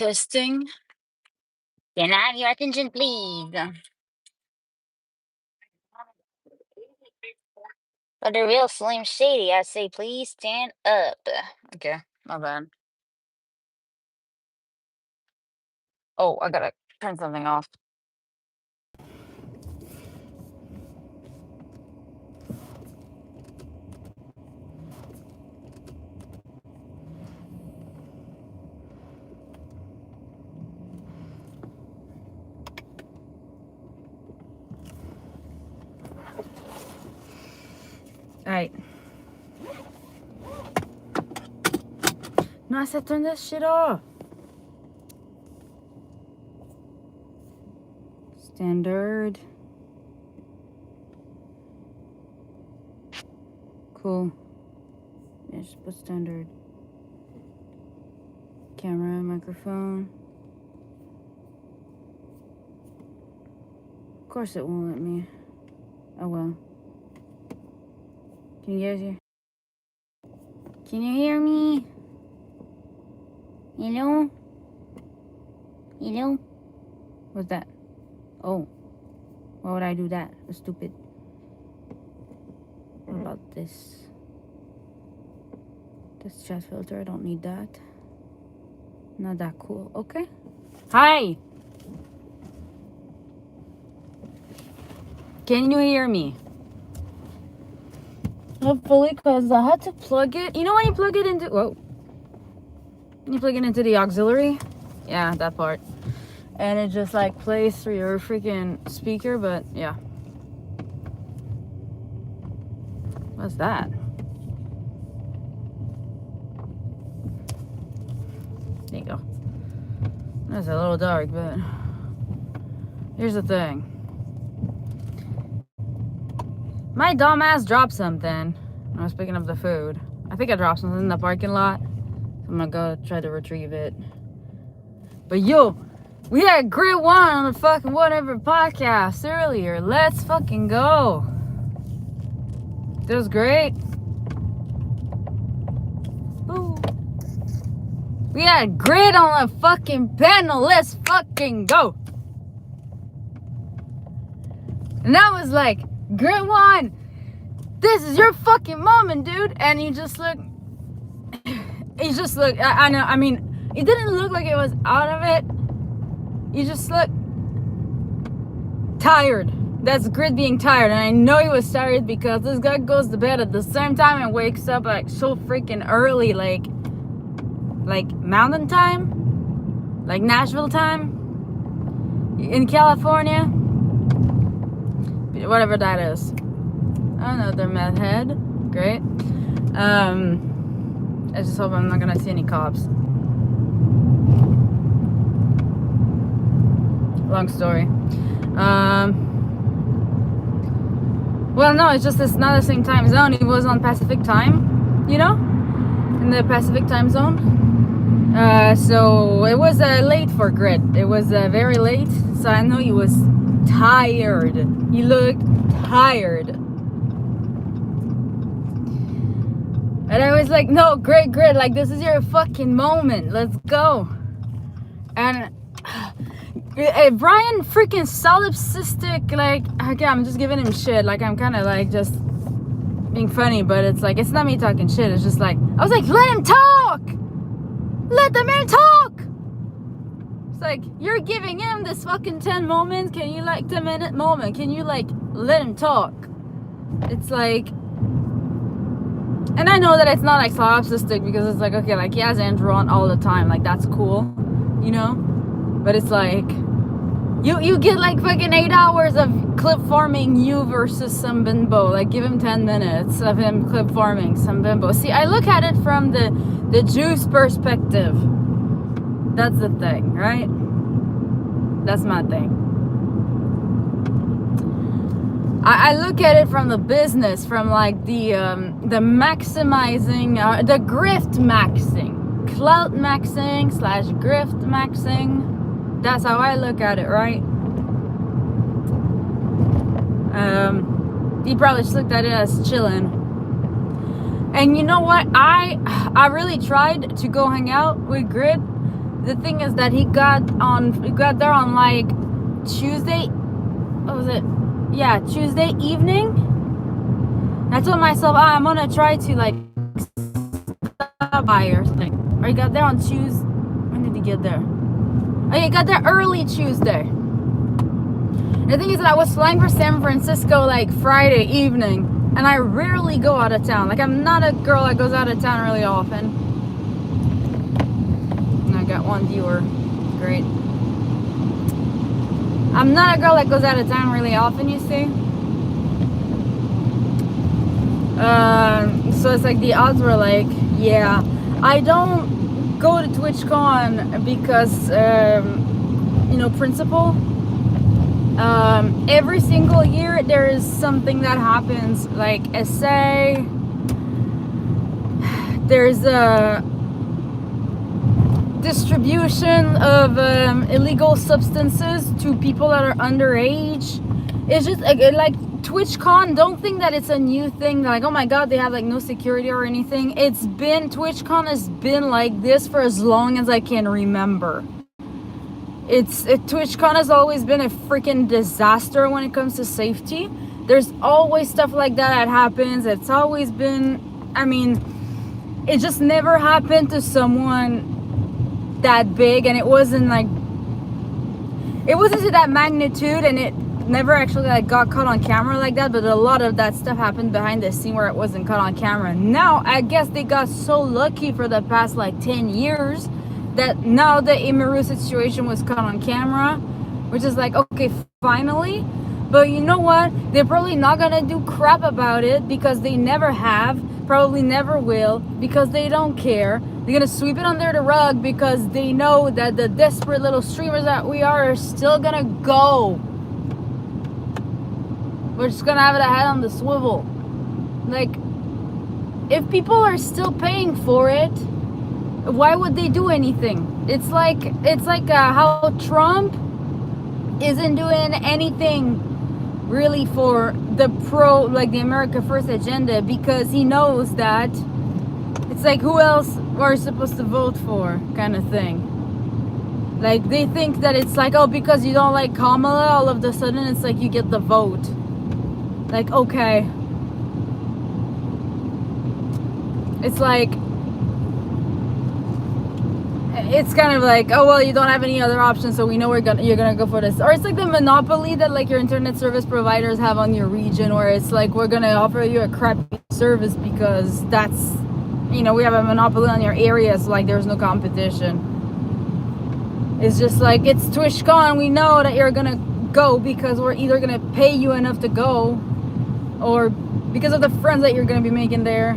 Testing. Can I have your attention, please? For the real Slim Shady, I say please stand up. Okay, my bad. Oh, I gotta turn something off. Alright. No, I said turn this shit off. Standard. Cool. Yeah, just put standard. Camera, microphone. Of course it won't let me. Oh well. Can you guys hear? Can you hear me? Hello? Hello? What's that? Oh. Why would I do that? That's stupid. What about this? This chat filter, I don't need that. Not that cool. Okay. Hi! Can you hear me? Hopefully, because I had to plug it. You know when you plug it into... Whoa. You plug it into the auxiliary? Yeah, that part. And it just like plays through your freaking speaker, but yeah. What's that? There you go. That's a little dark, but here's the thing. My dumb ass dropped something. I was picking up the food. I think I dropped something in the parking lot. I'm gonna go try to retrieve it. But yo, we had Grid 1 on the fucking whatever podcast earlier. Let's fucking go. That was great. Ooh. We had Grid on the fucking panel. Let's fucking go. And I was like, Grid 1, this is your fucking moment, dude. And he just looked, I know, I mean, it didn't look like it was out of it. He just looked tired. That's Grid being tired. And I know he was tired because this guy goes to bed at the same time and wakes up like so freaking early, like mountain time, like Nashville time in California. Whatever that is. Another meth head. Great. I just hope I'm not gonna see any cops. Long story. Well, no, it's just it's not the same time zone. It was on Pacific time, you know, in the Pacific time zone. So it was late for Grid. It was very late. So I know he was tired. He looked tired. And I was like, no, Grid, like this is your fucking moment. Let's go. And Brian freaking solipsistic, like, okay, I'm just giving him shit. Like, I'm kind of like just being funny, but it's like, it's not me talking shit. It's just like, I was like, let him talk. Let the man talk. It's like, you're giving him this fucking 10 moments. Can you like 10-minute moment? Can you like let him talk? It's like, and I know that it's not like solipsistic because it's like, okay, like he has Andrew on all the time. Like that's cool, you know? But it's like, you get like fucking 8 hours of clip farming you versus some bimbo. Like give him 10 minutes of him clip farming some bimbo. See, I look at it from the juice perspective. That's the thing, right? That's my thing. I look at it from the business, from like the maximizing, the grift maxing, clout maxing / grift maxing. That's how I look at it, right? He probably just looked at it as chilling. And you know what? I really tried to go hang out with Grid the thing is that he got there on like Tuesday. What was it? Yeah, Tuesday evening. I told myself, I'm gonna try to like stop by or something. Or he got there on Tuesday. When did he get there? Oh, he got there early Tuesday. The thing is that I was flying for San Francisco like Friday evening, and I rarely go out of town. Like, I'm not a girl that goes out of town really often. And I got one viewer. Great. I'm not a girl that goes out of town really often, you see. So it's like the odds were like, yeah. I don't go to TwitchCon because, you know, principle. Every single year there is something that happens, like SA. There's a distribution of illegal substances to people that are underage. It's just like TwitchCon, don't think that it's a new thing, like, oh my god, they have like no security or anything. It's been, TwitchCon has been like this for as long as I can remember. TwitchCon has always been a freaking disaster when it comes to safety. There's always stuff like that happens. It's always been, I mean, it just never happened to someone that big, and it wasn't to that magnitude, and it never actually like got caught on camera like that. But a lot of that stuff happened behind the scene where it wasn't caught on camera. Now I guess they got so lucky for the past like 10 years that now the Imaru situation was caught on camera, which is like, okay, finally. But you know what, they're probably not gonna do crap about it because they never have, probably never will, because they don't care. They're gonna sweep it under the rug because they know that the desperate little streamers that we are still gonna go. We're just gonna have the head on the swivel. Like, if people are still paying for it, why would they do anything? It's like how Trump isn't doing anything really for the like the America First agenda, because he knows that it's like, who else are supposed to vote for, kind of thing. Like, they think that it's like, oh, because you don't like Kamala, all of a sudden it's like you get the vote. Like, okay. It's like, it's kind of like, oh well, you don't have any other options, so we know you're gonna go for this. Or it's like the monopoly that like your internet service providers have on your region, where it's like, we're gonna offer you a crappy service because that's, you know, we have a monopoly on your area, so like there's no competition. It's just like, it's TwitchCon, we know that you're gonna go because we're either gonna pay you enough to go, or because of the friends that you're gonna be making there.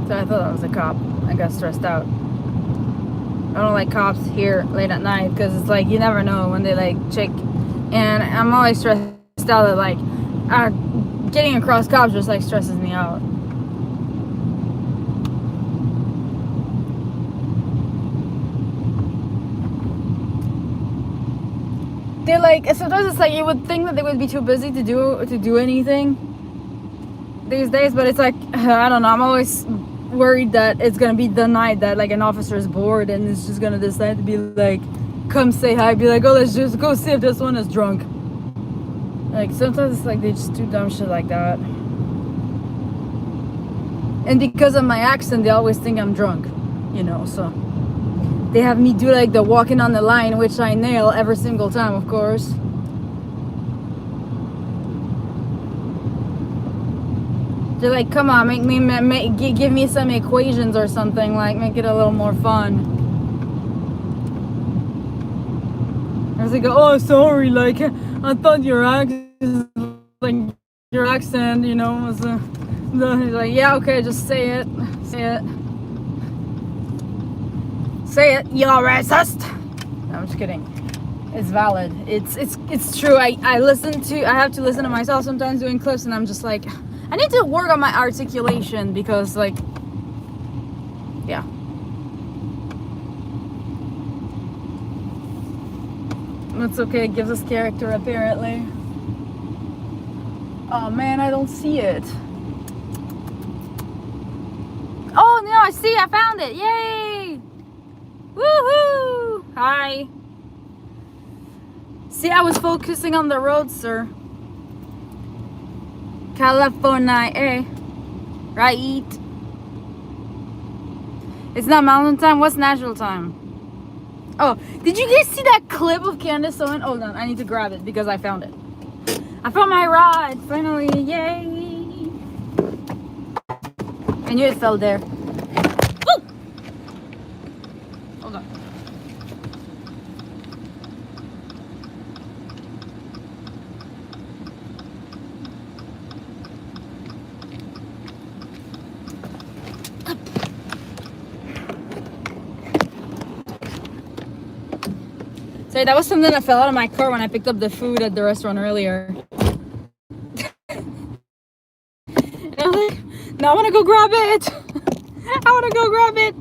So I thought that was a cop. I got stressed out. I don't like cops here late at night because it's like, you never know when they like check. And I'm always stressed out that like getting across cops just like stresses me out. They're like, sometimes it's like, you would think that they would be too busy to do anything these days, but it's like, I don't know, I'm always worried that it's gonna be the night that like an officer is bored and is just gonna decide to be like, come say hi, be like, oh, let's just go see if this one is drunk. Like, sometimes it's like they just do dumb shit like that. And because of my accent, they always think I'm drunk, you know, so they have me do like the walking on the line, which I nail every single time, of course. They're like, come on, give me some equations or something, like make it a little more fun. I was like, oh, sorry, like I thought your accent, you know, was he's like, yeah, okay, just say it, you're racist. No, I'm just kidding. It's valid. It's true. I have to listen to myself sometimes doing clips, and I'm just like, I need to work on my articulation because, like, yeah. It's okay. It gives us character, apparently. Oh man, I don't see it. see, I found it. Yay! Woohoo! Hi. See, I was focusing on the road, sir. California, eh? Right? It's not mountain time. What's natural time? Oh, did you guys see that clip of Candace Owen? Hold on, I need to grab it because I found it. I found my rod, finally, yay! I knew it fell there. Woo! Hold on. Sorry, that was something that fell out of my car when I picked up the food at the restaurant earlier. And I was like, now I want to go grab it. I want to go grab it.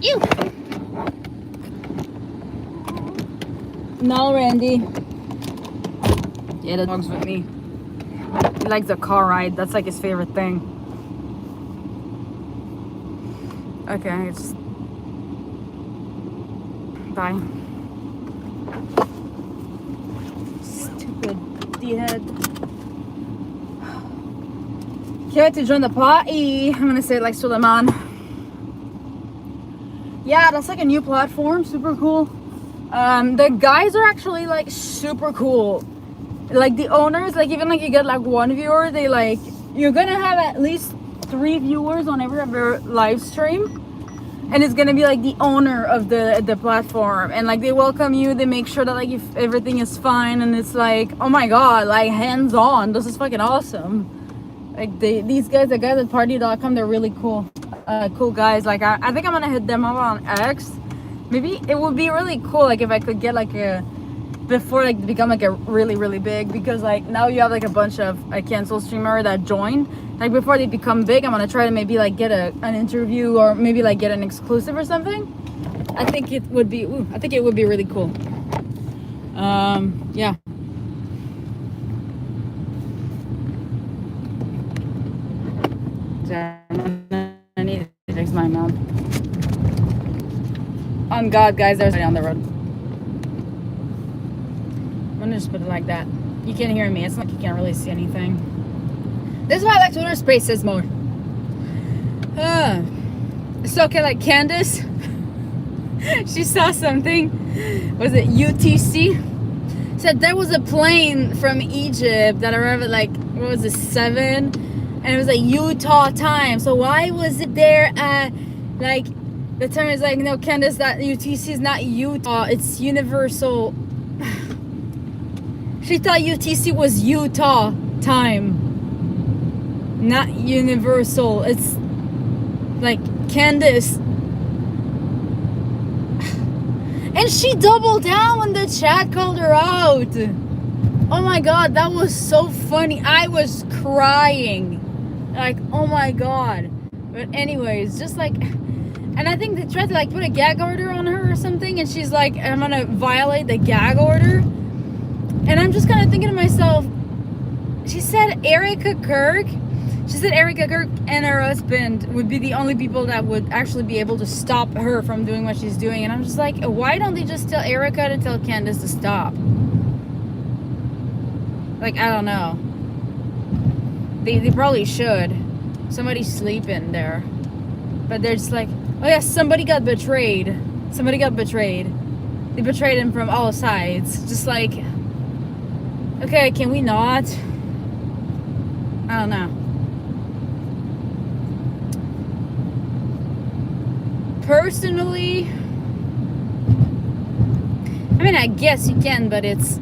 Ew. No, Randy. Yeah, the dog's with me. He likes the car ride. That's like his favorite thing. Okay, it's... Bye. Stupid D-head. Can't wait to join the party. I'm gonna say it like Suleiman. Yeah, that's like a new platform. Super cool. The guys are actually like super cool. Like the owners, like even like you get like one viewer, they like, you're gonna have at least 3 viewers on every live stream. And it's gonna be like the owner of the platform, and like they welcome you, they make sure that like if everything is fine, and it's like, oh my god, like hands on, this is fucking awesome. Like these guys, the guys at party.com, they're really cool. Cool guys. Like I think I'm gonna hit them up on X. Maybe it would be really cool like if I could get like a, before like become like a really big, because like now you have like a bunch of cancel streamer that join. Like before they become big, I'm gonna try to maybe like get an interview, or maybe like get an exclusive or something. I think it would be really cool. Yeah. I need to fix my mount. On God, guys, there's somebody on the road. I'm gonna just put it like that. You can't hear me. It's not like you can't really see anything. This is why I like Twitter Spaces more. So okay, like Candace, she saw something. Was it UTC? Said there was a plane from Egypt that arrived at like, what was it, 7? And it was like Utah time. So why was it there at like, the time is like, no, Candace, that UTC is not Utah, it's Universal. She thought UTC was Utah time, not Universal. It's like Candace. And she doubled down when the chat called her out. Oh my god, that was so funny. I was crying. Like, oh my god. But anyways, just like, and I think they tried to like put a gag order on her or something, and she's like, I'm gonna violate the gag order. And I'm just kind of thinking to myself, she said Erica Kirk and her husband would be the only people that would actually be able to stop her from doing what she's doing. And I'm just like, why don't they just tell Erica to tell Candace to stop? Like, I don't know. They probably should. Somebody's sleeping there. But they're just like, oh yeah, somebody got betrayed. Somebody got betrayed. They betrayed him from all sides. Just like, okay, can we not? I don't know. Personally, I mean, I guess you can, but it's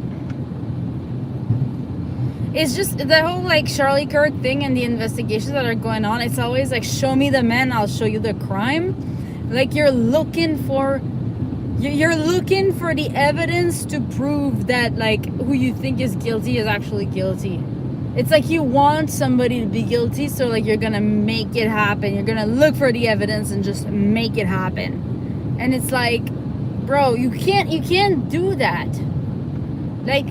just the whole like Charlie Kirk thing and the investigations that are going on. It's always like, show me the man, I'll show you the crime. Like you're looking for the evidence to prove that like who you think is guilty is actually guilty. It's like you want somebody to be guilty, so like you're gonna make it happen. You're gonna look for the evidence and just make it happen. And it's like, bro, you can't do that. Like,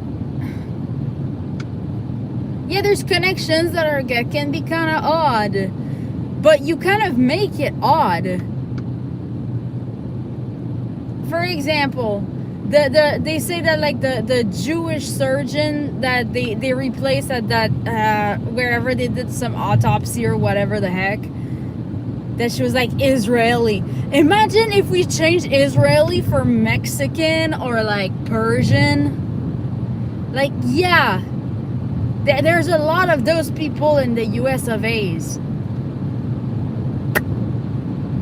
Yeah, there's connections that can be kind of odd, but you kind of make it odd. For example, they say that like the Jewish surgeon that they replaced at that wherever they did some autopsy or whatever the heck, that she was like Israeli. Imagine if we changed Israeli for Mexican or like Persian. Like, yeah, there's a lot of those people in the US of A's.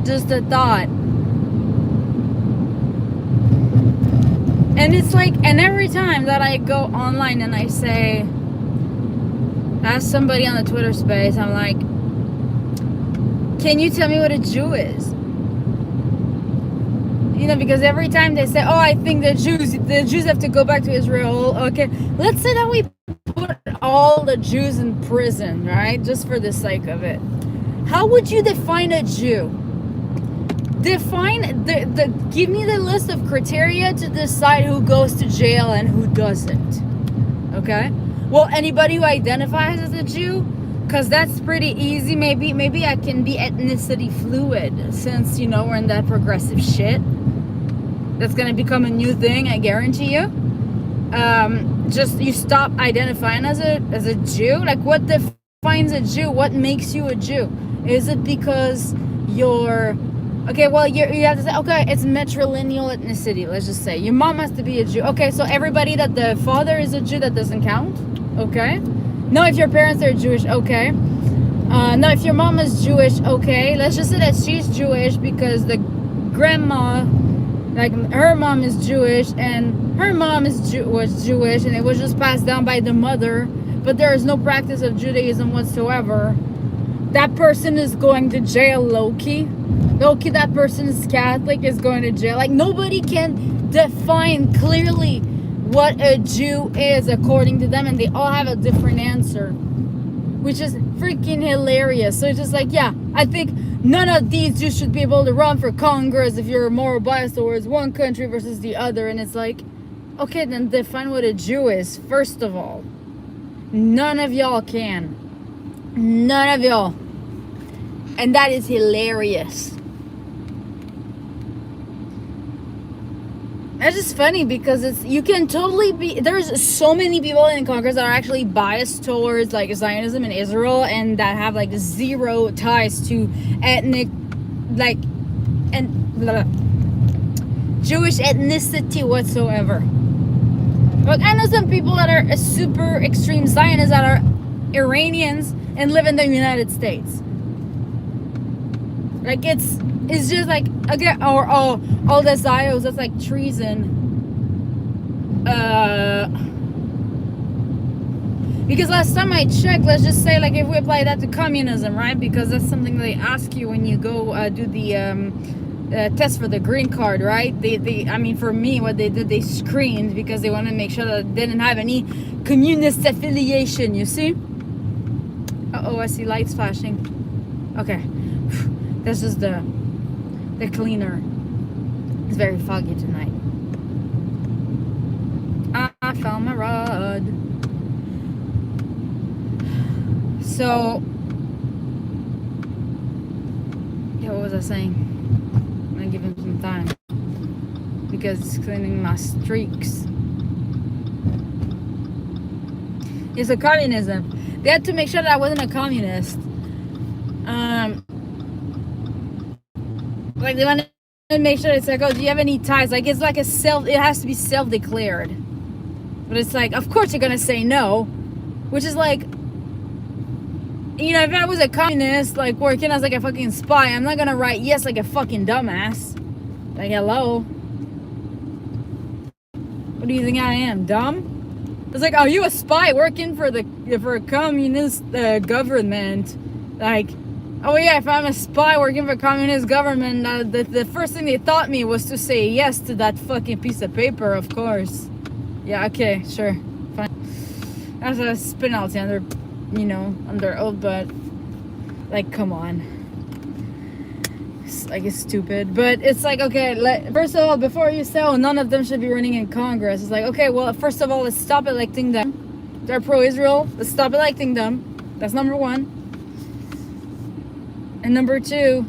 Just a thought. And it's like, and every time that I go online and I say, ask somebody on the Twitter space, I'm like, can you tell me what a Jew is? You know, because every time they say, oh, I think the Jews have to go back to Israel. Okay, let's say that we put all the Jews in prison, right? Just for the sake of it. How would you define a Jew? Define give me the list of criteria to decide who goes to jail and who doesn't. Okay? Well, anybody who identifies as a Jew, because that's pretty easy. Maybe I can be ethnicity fluid, since, you know, we're in that progressive shit. That's gonna become a new thing, I guarantee you. Just you stop identifying as a Jew. Like, what defines a Jew? What makes you a Jew? Is it because you're okay? Well, you have to say, okay, it's matrilineal ethnicity. Let's just say your mom has to be a Jew. Okay, so everybody that the father is a Jew, that doesn't count. Okay. No, if your parents are Jewish, okay. No, if your mom is Jewish, okay. Let's just say that she's Jewish because the grandma, like her mom is Jewish and her mom was Jewish and it was just passed down by the mother, but there is no practice of Judaism whatsoever. That person is going to jail, low-key. Low-key, that person is Catholic, is going to jail. Like, nobody can define clearly what a Jew is according to them, and they all have a different answer, which is freaking hilarious. So it's just like, yeah, I think none of these Jews should be able to run for Congress if you're more biased towards one country versus the other. And it's like, okay, then define what a Jew is, first of all. None of y'all can. None of y'all. And that is hilarious. It's just funny because you can totally be, there's so many people in Congress that are actually biased towards like Zionism and Israel, and that have like zero ties to ethnic, like, and blah, blah, Jewish ethnicity whatsoever. But I know some people that are super extreme Zionists that are Iranians and live in the United States. Like, it's just like, okay, or all the Zios, that's like treason. Because last time I checked, let's just say, like, if we apply that to communism, right? Because that's something they ask you when you go do the test for the green card, right? I mean, for me, what they did, they screened because they wanted to make sure that it didn't have any communist affiliation, you see? Uh-oh, I see lights flashing. Okay. This is the cleaner. It's very foggy tonight. I found my rod. So, yeah, what was I saying? I'm gonna give him some time because it's cleaning my streaks. It's a communism. They had to make sure that I wasn't a communist. Like, they want to make sure it's like, oh, do you have any ties? Like, it's like it has to be self-declared. But it's like, of course you're going to say no. Which is like, you know, if I was a communist, like, working as like a fucking spy, I'm not going to write yes like a fucking dumbass. Like, hello? What do you think I am, dumb? It's like, are you a spy working for a communist government? Like, oh yeah, if I'm a spy working for a communist government, the first thing they taught me was to say yes to that fucking piece of paper, of course. Yeah, okay, sure, fine. That's a penalty under, you know, under oath, but, like, come on. It's, like, it's stupid. But it's like, okay, first of all, before you say, oh, none of them should be running in Congress, it's like, okay, well, first of all, let's stop electing them. they're pro-Israel. Let's stop electing them. That's number one. And number two,